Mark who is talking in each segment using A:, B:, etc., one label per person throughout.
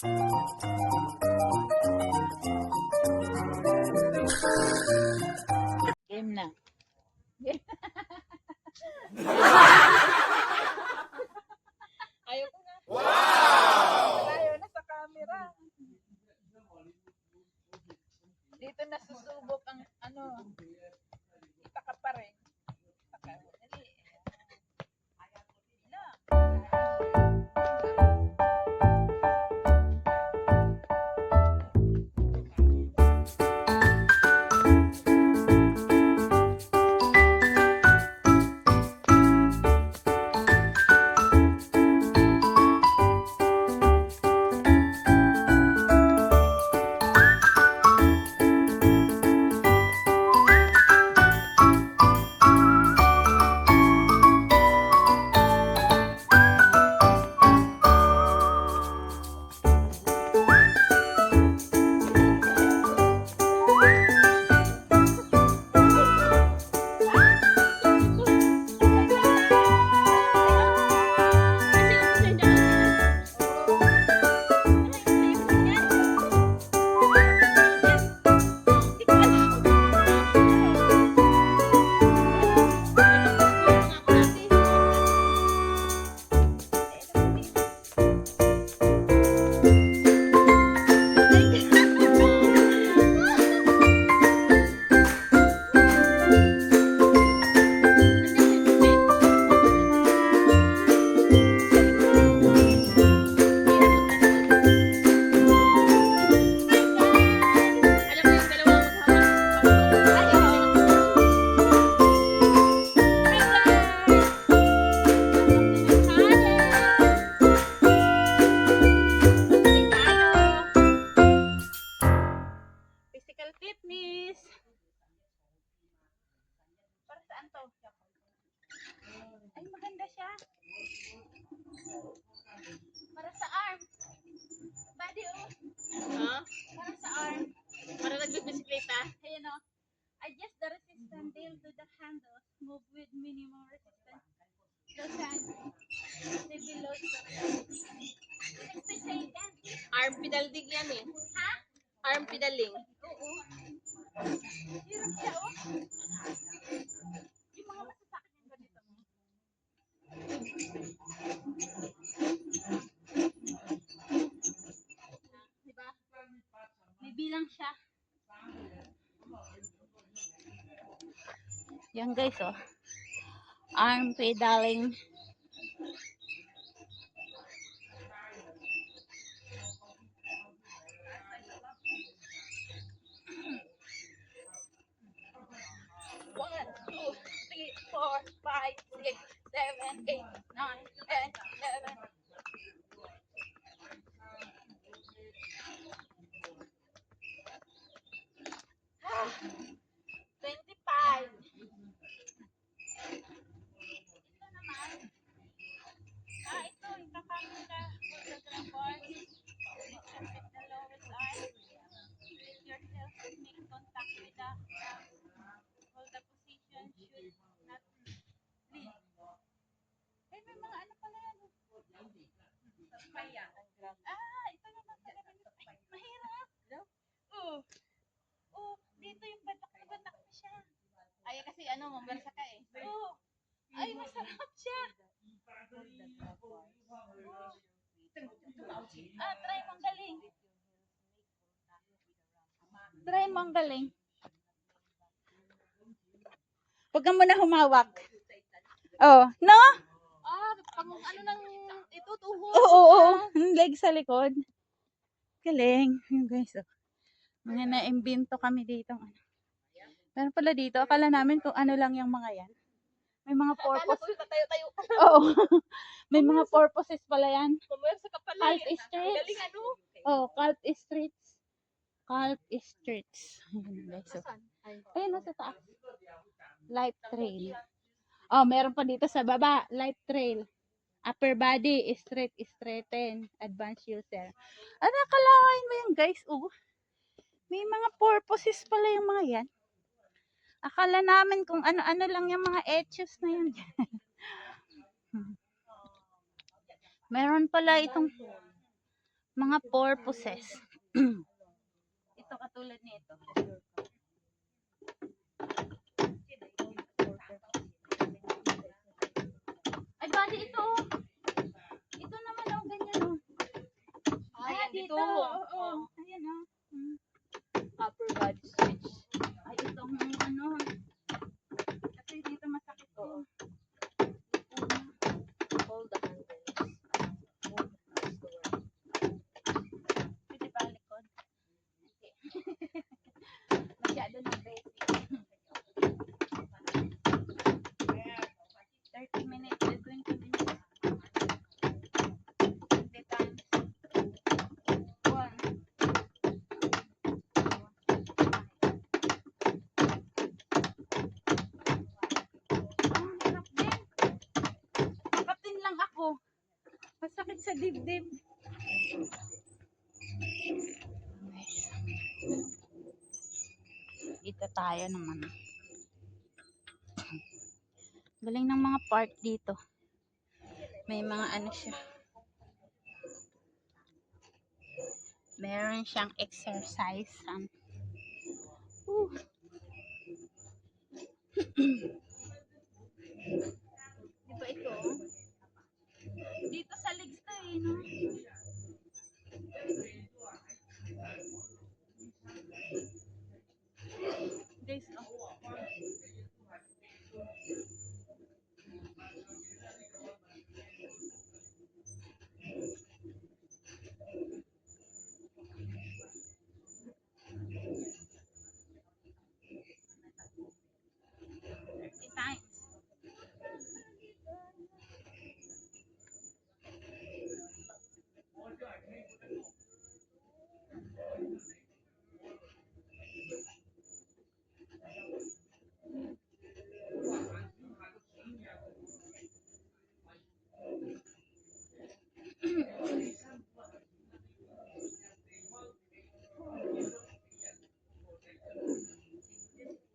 A: Game na.
B: Ayaw ko na. Wow! Ayaw na sa camera. Dito na susubok ang ano. Itaka pa rin. Itaka. Dali. Physical fitness. Para saan to? Ay, maganda siya. Para sa arm. Body, oh.
A: Huh?
B: Para sa arm.
A: Para nagbibisikleta?
B: Ayan, oh. Adjust the resistance nail to the handles. Move with minimum resistance. Close hand. Stay below. 60 seconds.
A: Arm pedaling yan eh.
B: Ha?
A: Arm pedaling.
B: Oo. Hirap siya, oh. Yung mga masasakit yung ganito mo. Diba? May bilang siya. Yan guys, oh. Arm pedaling. One, two, three, four, five, six, seven, eight, 9, 10, 11. Ah, 25. Ito naman. Ito, ikakamit ka. Hold the drum bar. Listen with the lowest arm. Let yourself make contact with the hold the position should not lean. Eh, may mga ano pala yan. Kaya. Ito naman talaga. Ay, mahirap. Oh. Oh, dito yung batak na batak na siya.
A: Ay, kasi ano, mabarsa ka eh.
B: Oh. Ay, masarap siya. Try mong galing. Try mong galing. Huwag ka muna humawak. Oh, no?
A: Ano nang itutuhod?
B: Oo. Leg sa likod. Galing. Yun guys, oh. Mga na-imbento kami dito. Meron pala dito. Akala namin kung ano lang yung mga yan. May mga purpose.
A: Tayo-tayo ka.
B: Oo. May mga purposes pala yan.
A: Pumersa ka pala
B: Calf
A: eh.
B: streets.
A: Galing ano?
B: Oh, calf streets. Calf streets. Ayun guys. So,
A: Saan? Ay.
B: ayun sa taas. Light trail. Oh, meron pa dito sa baba. Light trail. Upper body, straight, straighten. Advance user. Ano, akalain mo yan guys? Oh. May mga purposes pala yung mga yan. Akala namin kung ano-ano lang yung mga etchos na yun. Meron pala itong mga purposes. Ito katulad nito. Ay, bali ito. Ito naman oh, ganyan oh.
A: Ayan, dito.
B: Oo. Ayan oh.
A: Upper body stretch.
B: Ay, itong ano. Kasi dito masakit ko.
A: Hold the handles.
B: Pwede ba likod? Okay. Masyado na basic. 30 minutes to 20 minutes. 20 times. 1. Ang hirap din. Makatin lang ako. Masakit sa dibdib. Dito tayo naman. Galing ng mga part dito. May mga ano siya. Meron siyang exercise. Diba ito? Dito sa legs to eh, no? Guys, oh. Times.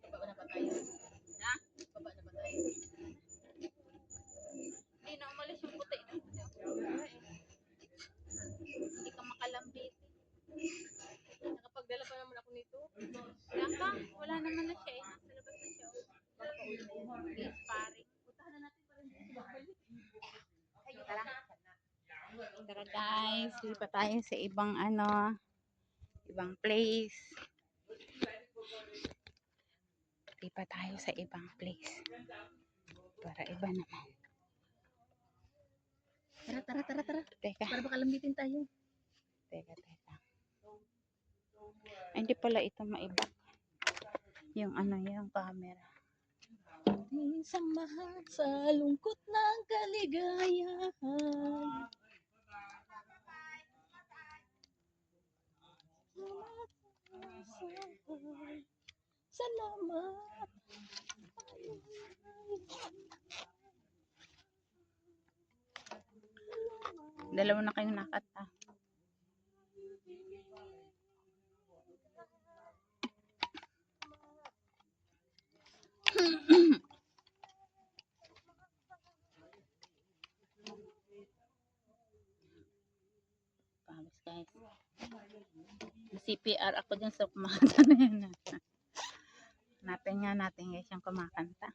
A: Baba na ba tayo?
B: Ha?
A: Baba na ba tayo?
B: Hindi na umalis yung puti. Hindi ka makalambit.
A: Nakapagdala pa naman ako nito.
B: Kaya ka, wala naman na siya eh. Nasa labas na siya. Hindi sparring.
A: Puntahan na natin para hindi sila balik.
B: Ayun, tara. Tara guys, lipat tayo sa ibang ano, ibang place. Lipat tayo sa ibang place. Para iba naman.
A: Tara.
B: Teka,
A: Para makalambitin tayo.
B: teka. Ay, hindi pala ito maiba. Yung ano, yung camera.
A: Di samahan sa lungkot ng kaligayahan. Salamat.
B: Dalawa na kayong nakata. Pawis guys. CPR ako dyan sa kumakanta na yan. Hanapin nga natin guys yung kumakanta.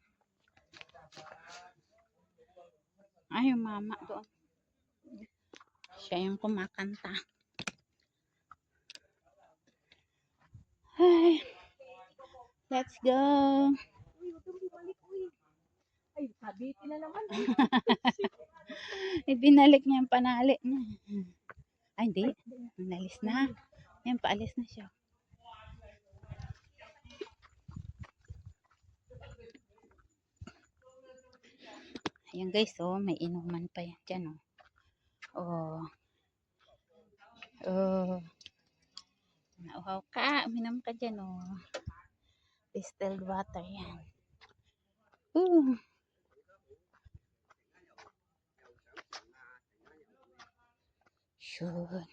B: Ay, yung mama doon. Siya yung kumakanta. Ay, let's go.
A: Ay, sabitin na naman.
B: Ibinalik niya yung panali niya. Ay, hindi. Nalis na. Yan, paalis na siya. Ayan guys, oh, may inuman pa yan dyan, oh. Oh. Nauhaw ka, uminom ka dyan, oh. Distilled water yan. Shoot.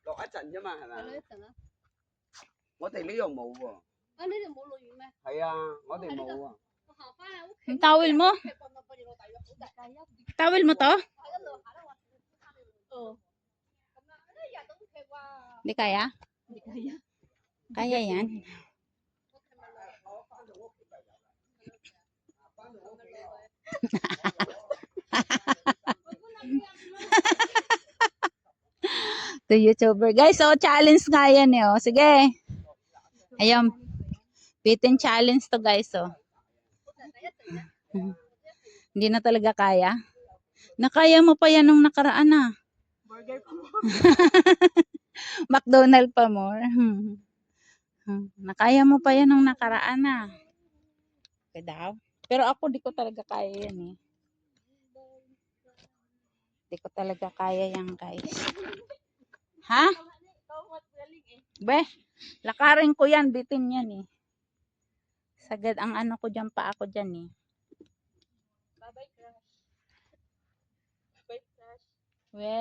C: Lột ít trận chứ mà hả
A: Ano
C: mà
A: ito na?
C: ngó tiền lý do mù à
A: Ano yung mulo yun na?
C: hay ngó tiền mù à
A: Hapa
B: Yung towel mo? Towel mo to?
A: Oh,
B: Hindi kaya?
A: hindi kaya.
B: Kaya yan. To YouTuber. Guys, so challenge nga yan eh. Oh. Sige. Ayun. Bitin challenge to guys. Oh. Hindi na talaga kaya. Nakaya mo pa yan nung nakaraan ah.
A: Burger pa mo.
B: McDonald pa more. Nakaya mo pa yan nung nakaraan ah. Okay daw. Pero ako di ko talaga kaya yan eh. Di ko talaga kaya yan guys. Ha? Be, lakarin ko yan, bitin yan eh. Sagad ang ano ko dyan, pa ako dyan eh.
A: Bye-bye, crush. Bye-bye, crush.
B: We.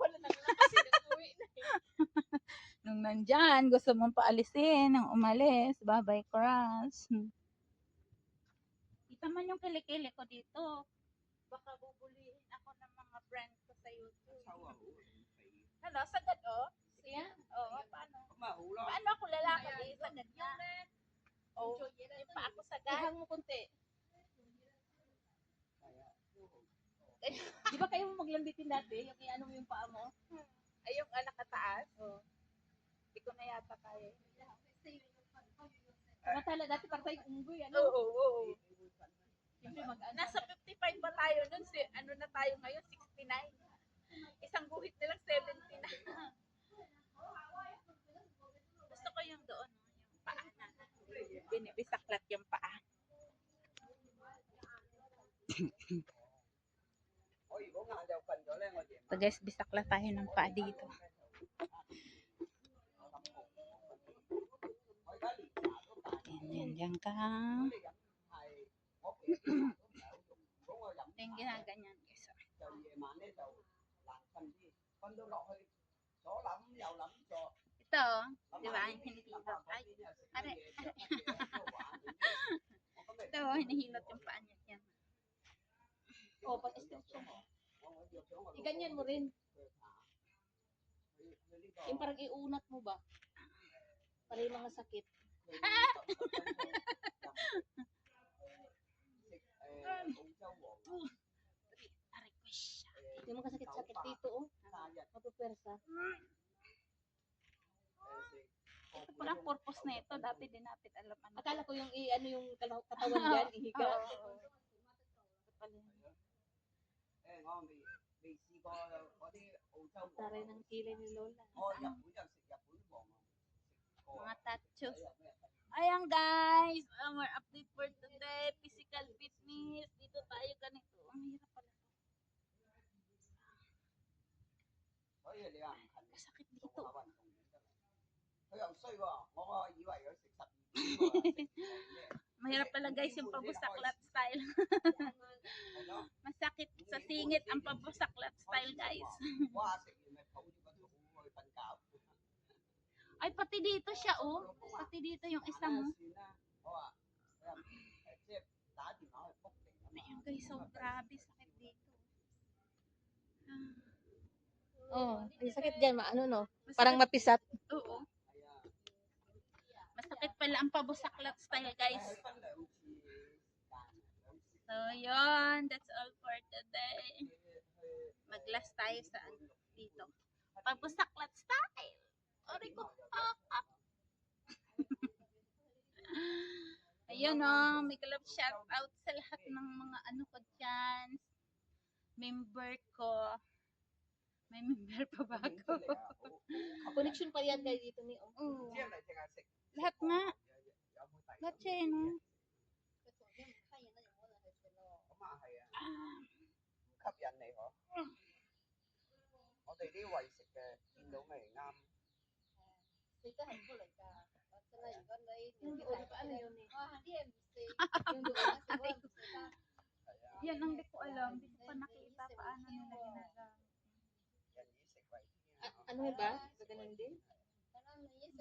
A: Wala na nga kasi nag-uwi na eh.
B: Nung nandyan, gusto mong paalisin, nang umalis, bye-bye crush. Kita man yung kilikili ko dito. Baka bubulihin ako ng mga friends ko sa YouTube. Ano, sagad oh? Siya? Oo, paano? Paano ako lalakad eh? Sagad nga. Oh, yung pa ako sagad.
A: Ihang mo kunti. Di ba kayo maglambitin dati? Yung ano mo yung paa mo?
B: Ay, yung anak kataas. Oh. Hindi ko na yata kaya.
A: Samantala dati para tayong unggoy, ano?
B: Oo.
A: Siyempre
B: Nasa 55 ba tayo nun? Ano na tayo ngayon? 69. Isang guhit nilang 79. Gusto ko yung doon, yung paa na. Binibisaklat yung paa. So guys, bisaklat tayo ng paa dito. Yan ka. Yung ginaganyan guys. Ito, di ba? Hinihilot. Ay, are. Ito, hinihilot yung paa niya. Yan.
A: Oh, pag-stretch mo. Iganyan mo rin. Yung parang iunat mo ba? Para yung mga sakit. Yung mga sakit-sakit dito, oh. Mapupwersa.
B: Ito pala purpose na ito. Dati din natin alam ano.
A: Akala ko yung ano yung katawan dyan, ihiga. Taray ng kilay ni Lola.
B: Mga tatchos. Ayan guys, our update for today, physical fitness. Dito tayo ganito. Ang hirap pala. Sakit dito. Mahirap pala guys yung pabusaklat style. Masakit sa singit ang pabusaklat style guys. Ay, pati dito siya, oh. Pati dito yung isang, ayun guys, so grabe, sakit dito.
A: Oh, yung sakit dyan, ano no?
B: Masakit.
A: Parang mapisat.
B: Oo. Masakit pala ang pabusaklat style, guys. So, yun. That's all for today. Mag-last tayo sa dito. Pabusaklat style. Ori ko. Ayun oh, may love shout out sa lahat ng mga ano ko dyan. Member ko. May member pa ba ako?
A: Connection pa yan guys dito ni oh.
B: Lahat nga. Lahat siya yun. Oh.
A: Yung doon pa ano yun eh.
B: Yan ang di ko alam. Di ko pa nakita paano nila ginagawa.
A: Ano yun ba? Gaganon din?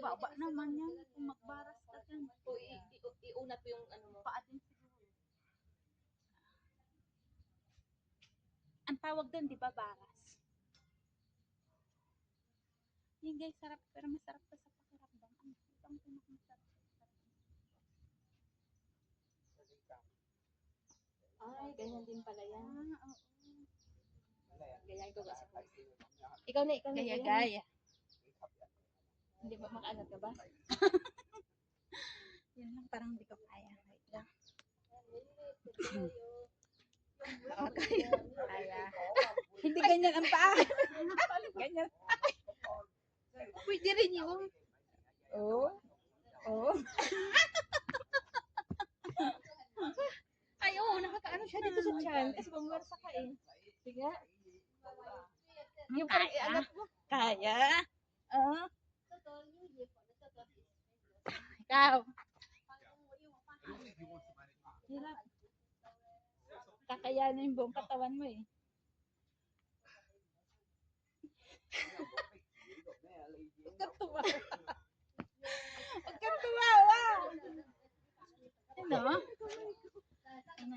B: Baba naman yan. Kung magbaras ka dyan.
A: O iunat unat yung ano mo.
B: Paa din siguro. Ang tawag doon, di ba, baras? Yung guys, sarap, pero masarap to sa pakiramdam. Ang pinakamasarap.
A: Ay, ganyan din pala yan.
B: Oo.
A: Ganyan ko kasi. Ikaw na.
B: Gaya-gaya.
A: Hindi ba makaangat ka ba?
B: Yun lang, parang hindi ko kaya. Wait lang.
A: Kaya.
B: Hindi ganyan ang paa. Ganyan. Pwede rin yung.
A: Oo. Oo.
B: Ay, oo, nakakaano siya dito sa
A: Diyan. Kasi bumwersa ka eh. Sige.
B: Yung parang iangat mo. Kaya. Oo. Ikaw.
A: Hirap.
B: Kakayanin yung buong katawan mo eh.
A: Huwag kang tumawa.
B: Huwag kang tumawa. Ano? Ano?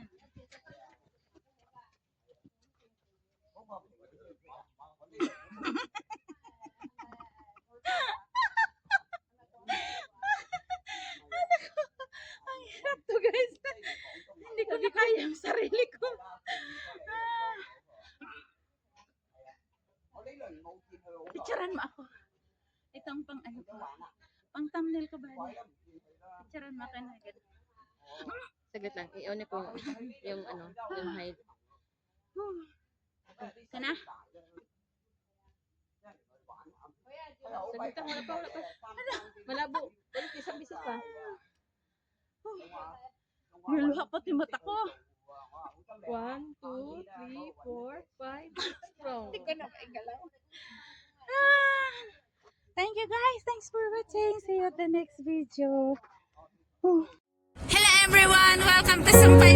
B: Ang hirap to guys. Hindi ko na kaya ang sarili ko. Picturean mo ako. Itong pang ano ko. Pang thumbnail ko ba? Picturean mo ako na agad.
A: Saglit lang. I-on ko yung ano, yung hide.
B: Ito na.
A: Saglit lang. Wala pa. Malabo. Wala pisang-pisas pa.
B: Niluha pati mata ko.
A: 1, 2, 3, 4, 5, 6 rounds.
B: Hindi ko na maigalaw. Thank you guys. Thanks for watching. See you at the next video. Hello everyone. Welcome to Sampay